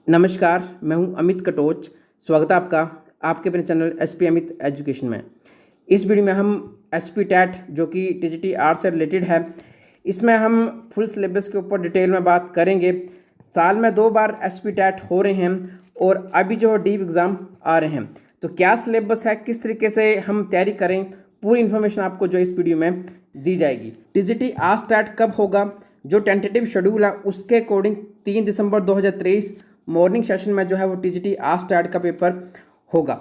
नमस्कार, मैं हूं अमित कटोच। स्वागत है आपका आपके अपने चैनल एचपी अमित एजुकेशन में। इस वीडियो में हम एचपी टैट जो कि टीजीटी आर्ट्स से रिलेटेड है, इसमें हम फुल सिलेबस के ऊपर डिटेल में बात करेंगे। साल में 2 बार एचपी टैट हो रहे हैं और अभी जो डीप एग्ज़ाम आ रहे हैं, तो क्या सिलेबस है, किस तरीके से हम तैयारी करें, पूरी इन्फॉर्मेशन आपको जो इस वीडियो में दी जाएगी। टीजीटी आर्ट्स टैट कब होगा, जो टेंटेटिव शेड्यूल है उसके अकॉर्डिंग 3 दिसंबर 2023 मॉर्निंग सेशन में जो है वो टीजीटी आर्ट्स टैट का पेपर होगा।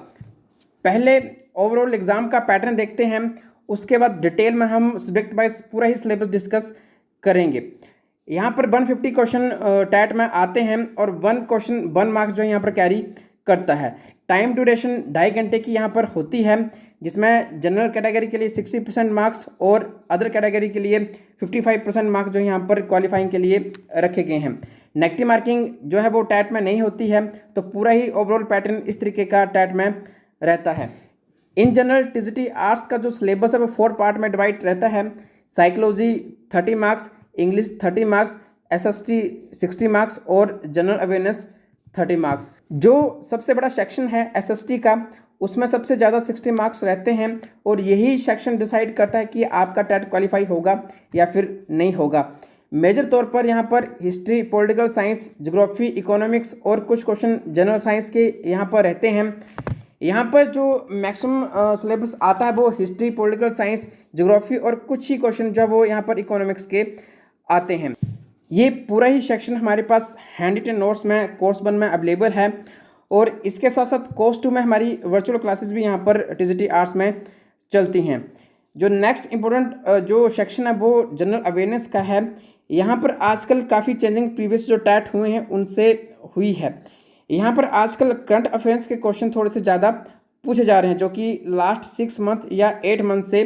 पहले ओवरऑल एग्जाम का पैटर्न देखते हैं, उसके बाद डिटेल में हम सब्जेक्ट वाइज पूरा ही सिलेबस डिस्कस करेंगे। यहाँ पर 150 क्वेश्चन टैट में आते हैं और 1 क्वेश्चन 1 मार्क्स जो है यहाँ पर कैरी करता है। टाइम ड्यूरेशन 2.5 घंटे की यहाँ पर होती है, जिसमें जनरल कैटेगरी के लिए 60% मार्क्स और अदर कैटेगरी के लिए 55% मार्क्स जो यहाँ पर क्वालिफाइंग के लिए रखे गए हैं। नेगेटिव मार्किंग जो है वो टैट में नहीं होती है, तो पूरा ही ओवरऑल पैटर्न इस तरीके का टैट में रहता है। इन जनरल टीजीटी आर्ट्स का जो सिलेबस है वो 4 पार्ट में डिवाइड रहता है। Psychology 30 marks, English 30 marks, SST 60 marks और जनरल अवेयरनेस 30 मार्क्स। जो सबसे बड़ा सेक्शन है एसएसटी का, उसमें सबसे ज़्यादा 60 मार्क्स रहते हैं और यही सेक्शन डिसाइड करता है कि आपका टैट क्वालिफाई होगा या फिर नहीं होगा। मेजर तौर पर यहाँ पर history, political science, geography, economics और कुछ क्वेश्चन जनरल साइंस के यहाँ पर रहते हैं। यहाँ पर जो मैक्सिमम सिलेबस आता है वो हिस्ट्री, पॉलिटिकल साइंस, ज्योग्राफी और कुछ ही क्वेश्चन जो है वो यहाँ पर इकोनॉमिक्स के आते हैं। ये पूरा ही सेक्शन हमारे पास हैंड रिटन नोट्स में कोर्स 1 में अवेलेबल है और इसके साथ साथ कोर्स 2 में हमारी वर्चुअल क्लासेस भी यहाँ पर टीजीटी आर्ट्स में चलती हैं। जो नेक्स्ट इम्पोर्टेंट जो सेक्शन है वो जनरल अवेयरनेस का है। यहाँ पर आजकल काफ़ी चेंजिंग प्रीवियस जो टैट हुए हैं उनसे हुई है। यहाँ पर आजकल करंट अफेयर्स के क्वेश्चन थोड़े से ज़्यादा पूछे जा रहे हैं, जो कि लास्ट 6 मंथ या 8 मंथ से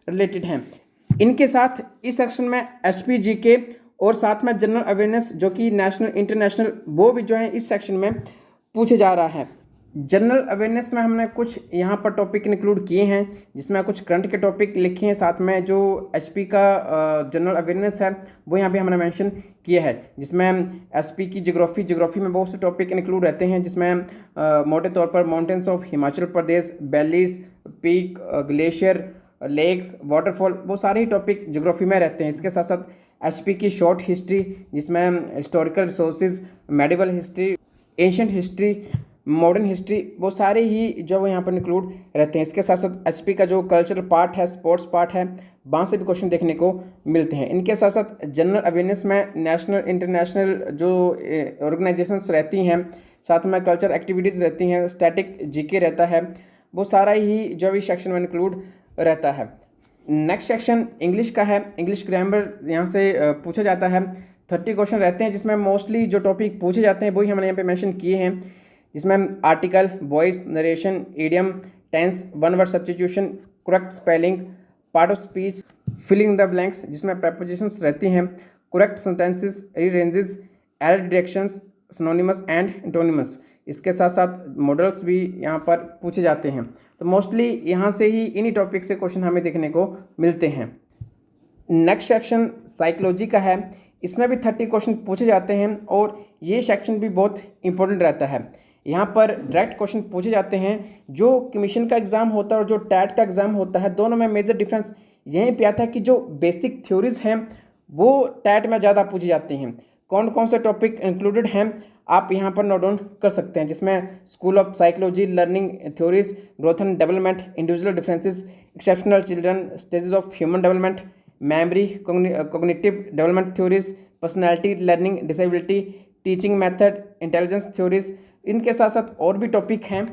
रिलेटेड हैं। इनके साथ इस सेक्शन में एचपी के और साथ में जनरल अवेयरनेस जो कि नेशनल इंटरनेशनल वो भी जो है इस सेक्शन में पूछे जा रहा है। जनरल अवेयरनेस में हमने कुछ यहाँ पर टॉपिक इंक्लूड किए हैं, जिसमें कुछ करंट के टॉपिक लिखे हैं, साथ में जो एचपी का जनरल अवेयरनेस है वो यहाँ पे हमने मेंशन किया है, जिसमें एचपी की ज्योग्राफी में बहुत से टॉपिक इंक्लूड रहते हैं, जिसमें मोटे तौर पर mountains of Himachal Pradesh, valleys, peak, glacier, lakes, waterfall, वो सारे ही टॉपिक ज्योग्राफी में रहते हैं। इसके साथ साथ एचपी की शॉर्ट हिस्ट्री, जिसमें historical resources, medieval history, ancient history, modern history, वो सारे ही जो वो यहाँ पर इंक्लूड रहते हैं। इसके साथ साथ एचपी का जो कल्चरल पार्ट है, स्पोर्ट्स पार्ट है, वहाँ से भी क्वेश्चन देखने को मिलते हैं। इनके साथ साथ जनरल अवेयरनेस में नेशनल इंटरनेशनल जो ऑर्गेनाइजेशंस रहती हैं, साथ में कल्चर एक्टिविटीज़ रहती हैं, स्टैटिक जीके रहता है, वो सारा ही जो भी सेक्शन में इंक्लूड रहता है। नेक्स्ट सेक्शन इंग्लिश का है। इंग्लिश ग्रामर यहाँ से पूछा जाता है। 30 क्वेश्चन रहते हैं, जिसमें मोस्टली जो टॉपिक पूछे जाते हैं वही हमने यहाँ पे मेंशन किए हैं, जिसमें article, voice, narration, idiom, tense, one word substitution, correct spelling, part of speech, filling the blanks, जिसमें प्रपोजिशंस रहती हैं, correct sentences, rearranges, error directions, synonymous and antonymous. इसके साथ साथ मॉडल्स भी यहाँ पर पूछे जाते हैं। तो मोस्टली यहाँ से ही इन्हीं टॉपिक से क्वेश्चन हमें देखने को मिलते हैं। नेक्स्ट सेक्शन साइकोलॉजी का है। इसमें भी 30 क्वेश्चन पूछे जाते हैं और ये सेक्शन भी बहुत इंपॉर्टेंट रहता है। यहाँ पर डायरेक्ट क्वेश्चन पूछे जाते हैं। जो कमीशन का एग्ज़ाम होता है और जो टैट का एग्ज़ाम होता है, दोनों में मेजर डिफरेंस यहीं पे आता है कि जो बेसिक थ्योरीज हैं वो टैट में ज़्यादा पूछे जाते हैं। कौन कौन से टॉपिक इंक्लूडेड हैं आप यहाँ पर नोट डाउन कर सकते हैं, जिसमें school of psychology, learning theories, growth and development, individual differences, exceptional children, stages of human development, memory, cognitive development theories, personality, learning disability, teaching method, intelligence theories. इनके साथ साथ और भी टॉपिक हैं,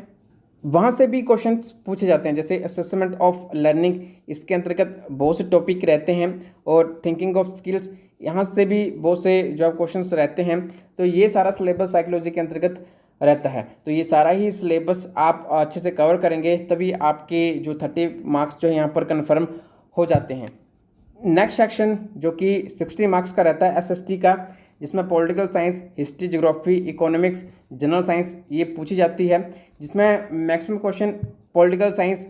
वहाँ से भी क्वेश्चंस पूछे जाते हैं, जैसे असेसमेंट ऑफ लर्निंग, इसके अंतर्गत बहुत से टॉपिक रहते हैं, और थिंकिंग ऑफ स्किल्स, यहाँ से भी बहुत से जो क्वेश्चंस रहते हैं। तो ये सारा सिलेबस साइकोलॉजी के अंतर्गत रहता है। तो ये सारा ही सिलेबस आप अच्छे से कवर करेंगे, तभी आपके जो 30 मार्क्स जो है यहाँ पर कन्फर्म हो जाते हैं। नेक्स्ट सेक्शन जो कि 60 मार्क्स का रहता है एसएसटी का, जिसमें political science, history, geography, economics, general science ये पूछी जाती है, जिसमें maximum question political science,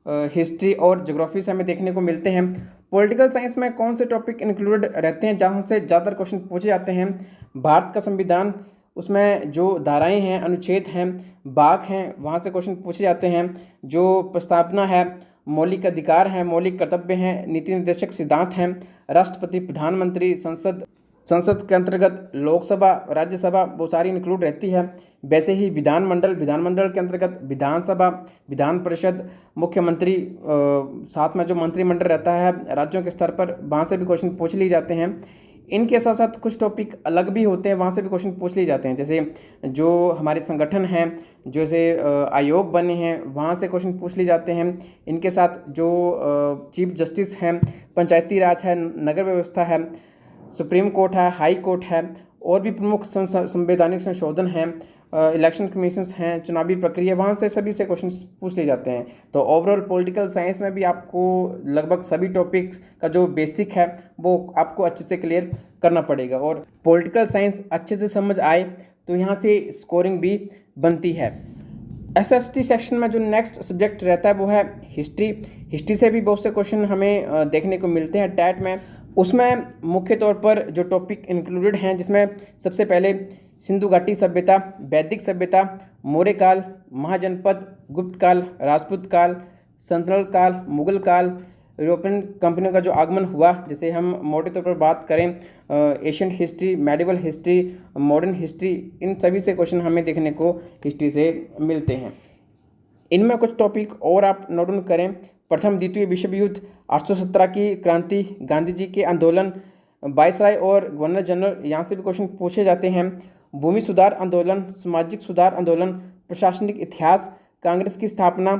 history और ज्योग्राफी से हमें देखने को मिलते हैं। पॉलिटिकल साइंस में कौन से टॉपिक इंक्लूडेड रहते हैं जहाँ से ज़्यादातर क्वेश्चन पूछे जाते हैं? भारत का संविधान उसमें जो धाराएं हैं, अनुच्छेद हैं, भाग हैं, वहाँ से क्वेश्चन पूछे जाते हैं। जो प्रस्तावना है, मौलिक अधिकार हैं, मौलिक कर्तव्य हैं, नीति निर्देशक सिद्धांत हैं, राष्ट्रपति, प्रधानमंत्री, संसद के अंतर्गत लोकसभा, राज्यसभा वो सारी इंक्लूड रहती है। वैसे ही विधानमंडल के अंतर्गत विधानसभा, विधान परिषद, मुख्यमंत्री, साथ में जो मंत्रिमंडल रहता है राज्यों के स्तर पर, वहाँ से भी क्वेश्चन पूछ लिए जाते हैं। इनके साथ साथ कुछ टॉपिक अलग भी होते हैं, वहाँ से भी क्वेश्चन पूछ लिए जाते हैं। जैसे जो हमारे संगठन हैं, जैसे आयोग बने हैं, वहाँ से क्वेश्चन पूछ लिए जाते हैं। इनके साथ जो चीफ जस्टिस हैं, पंचायती राज है, नगर व्यवस्था है, सुप्रीम कोर्ट है, हाई कोर्ट है, और भी प्रमुख संवैधानिक संशोधन हैं, इलेक्शन कमीशंस हैं, चुनावी प्रक्रिया, वहाँ से सभी से क्वेश्चन पूछ लिए जाते हैं। तो ओवरऑल पॉलिटिकल साइंस में भी आपको लगभग सभी टॉपिक्स का जो बेसिक है वो आपको अच्छे से क्लियर करना पड़ेगा, और पॉलिटिकल साइंस अच्छे से समझ आए तो यहाँ से स्कोरिंग भी बनती है। SST सेक्शन में जो नेक्स्ट सब्जेक्ट रहता है वो है हिस्ट्री से भी बहुत से क्वेश्चन हमें देखने को मिलते हैं टैट में। उसमें मुख्य तौर पर जो टॉपिक इंक्लूडेड हैं, जिसमें सबसे पहले सिंधु घाटी सभ्यता, वैदिक सभ्यता, मौर्य काल, महाजनपद, गुप्त काल, राजपूत काल, सल्तनत काल, मुगल काल, यूरोपियन कंपनियों का जो आगमन हुआ, जैसे हम मोटे तौर पर बात करें Asian history, medieval history, modern history, इन सभी से क्वेश्चन हमें देखने को हिस्ट्री से मिलते हैं। इनमें कुछ टॉपिक और आप नोट डाउन करें। प्रथम द्वितीय विश्व युद्ध, 817 की क्रांति, गांधी जी के आंदोलन, वायसराय और गवर्नर जनरल, यहाँ से भी क्वेश्चन पूछे जाते हैं। भूमि सुधार आंदोलन, सामाजिक सुधार आंदोलन, प्रशासनिक इतिहास, कांग्रेस की स्थापना,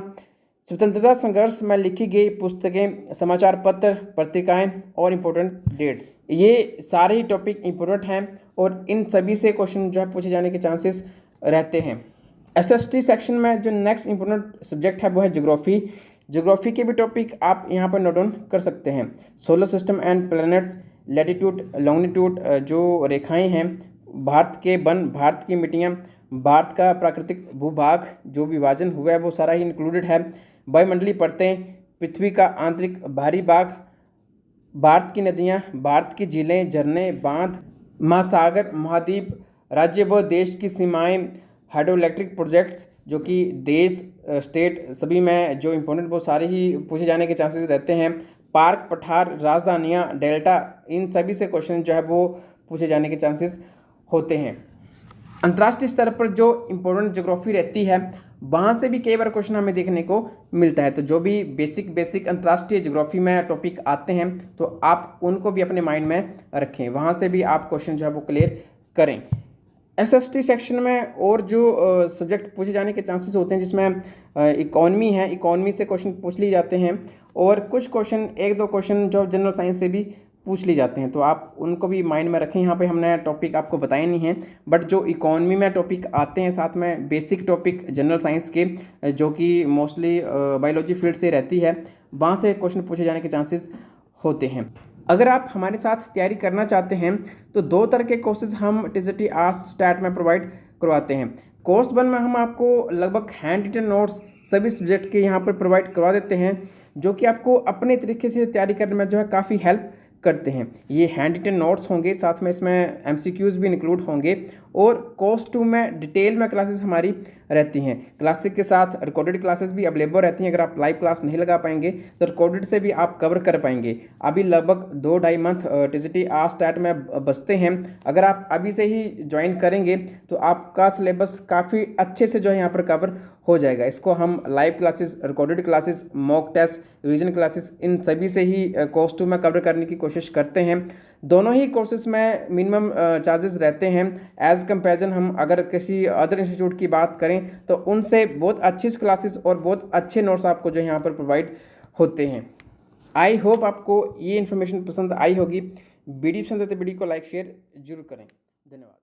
स्वतंत्रता संघर्ष में लिखी गई पुस्तकें, समाचार पत्र, पत्रिकाएं और इम्पोर्टेंट डेट्स, ये सारे ही टॉपिक इम्पोर्टेंट हैं और इन सभी से क्वेश्चन जो है पूछे जाने के चांसेस रहते हैं। SST सेक्शन में जो नेक्स्ट इम्पोर्टेंट सब्जेक्ट है वो है ज्योग्राफी के भी टॉपिक आप यहाँ पर नोट डाउन कर सकते हैं। Solar system and planets, latitude, longitude, जो रेखाएं हैं, भारत के वन, भारत की मिट्टियाँ, भारत का प्राकृतिक भूभाग, जो विभाजन हुआ है वो सारा ही इंक्लूडेड है। वायुमंडलीय परतें, पृथ्वी का आंतरिक बाहरी भाग, भारत की नदियाँ, भारत की झीलें, झरने, बांध, महासागर, महाद्वीप, राज्य व देश की सीमाएं, हाइड्रो इलेक्ट्रिक प्रोजेक्ट्स, जो कि देश, स्टेट, सभी में जो इम्पोर्टेंट वो सारे ही पूछे जाने के चांसेस रहते हैं। पार्क, पठार, राजधानियाँ, डेल्टा, इन सभी से क्वेश्चन जो है वो पूछे जाने के चांसेस होते हैं। अंतर्राष्ट्रीय स्तर पर जो इम्पोर्टेंट ज्योग्राफी रहती है वहाँ से भी कई बार क्वेश्चन हमें देखने को मिलता है। तो जो भी बेसिक अंतर्राष्ट्रीय ज्योग्राफी में टॉपिक आते हैं तो आप उनको भी अपने माइंड में रखें, वहाँ से भी आप क्वेश्चन जो है वो क्लियर करें। SST सेक्शन में और जो सब्जेक्ट पूछे जाने के चांसेस होते हैं, जिसमें इकोनॉमी है, इकोनॉमी से क्वेश्चन पूछ लिए जाते हैं, और कुछ क्वेश्चन, एक दो क्वेश्चन जो जनरल साइंस से भी पूछ लिए जाते हैं, तो आप उनको भी माइंड में रखें। यहाँ पे हमने टॉपिक आपको बताए नहीं हैं, बट जो इकोनॉमी में टॉपिक आते हैं, साथ में बेसिक टॉपिक जनरल साइंस के जो कि मोस्टली बायोलॉजी फील्ड से रहती है, वहाँ से क्वेश्चन पूछे जाने के चांसेस होते हैं। अगर आप हमारे साथ तैयारी करना चाहते हैं तो दो तरह के कोर्सेज हम TGT आर्ट्स स्टैट में प्रोवाइड करवाते हैं। कोर्स 1 में हम आपको लगभग हैंड रिटन नोट्स सभी सब्जेक्ट के यहाँ पर प्रोवाइड करवा देते हैं, जो कि आपको अपने तरीके से तैयारी करने में जो है काफ़ी हेल्प करते हैं। ये हैंड रिटन नोट्स होंगे, साथ में इसमें MCQs भी इंक्लूड होंगे, और कोर्स 2 में डिटेल में क्लासेस हमारी रहती हैं। क्लासिक के साथ रिकॉर्डेड क्लासेस भी अवेलेबल रहती हैं। अगर आप लाइव क्लास नहीं लगा पाएंगे तो रिकॉर्डेड से भी आप कवर कर पाएंगे। अभी लगभग 2-2.5 मंथ TGT आर्ट्स स्टैट में बचते हैं। अगर आप अभी से ही ज्वाइन करेंगे तो आपका सिलेबस काफ़ी अच्छे से जो है यहाँ पर कवर हो जाएगा। इसको हम live classes, recorded classes, mock test, revision classes, इन सभी से ही कोर्स 2 में कवर करने की कोशिश करते हैं। दोनों ही कोर्सेज में मिनिमम चार्जेस रहते हैं एज कंपैरिजन। हम अगर किसी अदर इंस्टीट्यूट की बात करें तो उनसे बहुत अच्छी क्लासेस और बहुत अच्छे नोट्स आपको जो यहाँ पर प्रोवाइड होते हैं। आई होप आपको ये इन्फॉर्मेशन पसंद आई होगी। वीडियो पसंद है तो वीडियो को लाइक शेयर जरूर करें। धन्यवाद।